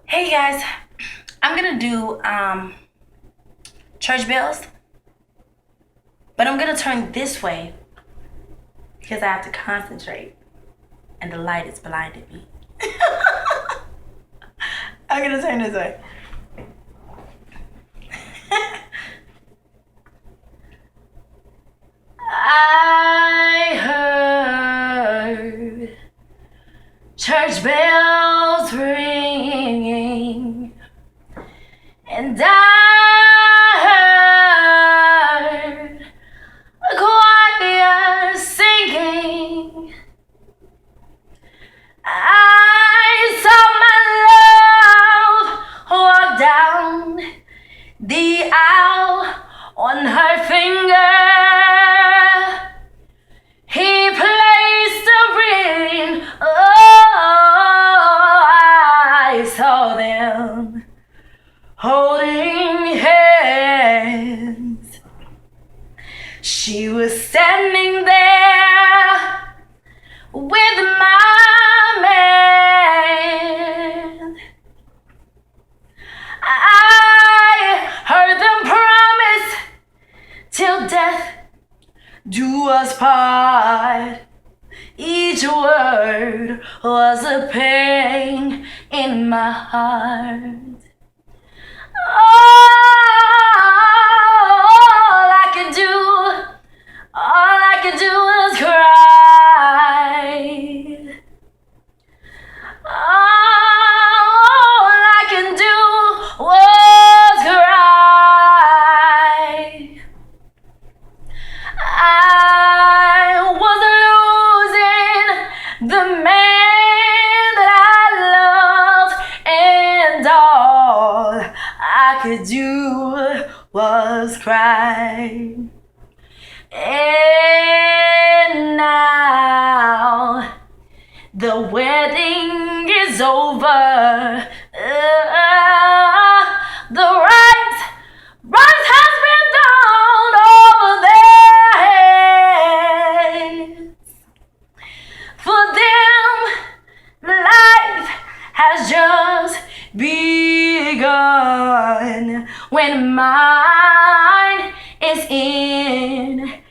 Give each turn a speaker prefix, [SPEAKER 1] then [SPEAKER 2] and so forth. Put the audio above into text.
[SPEAKER 1] Hey guys, I'm gonna do church bells, but I'm gonna turn this way because I have to concentrate and the light is blinding me. I'm gonna turn this way. I heard church bells ringing, and I heard a choir singing. I saw my love walk down the aisle on her finger. He placed a ring. Oh, I saw them holding hands. She was standing there with my man. I heard them promise till death do us part. Each word was a pain in my heart. All I could do was cry. All I can do was cry. I was losing the man that I loved, and all I could do was cry. And now the wedding is over. The rice has been thrown over their heads. For them, life has just begun when mine is ending.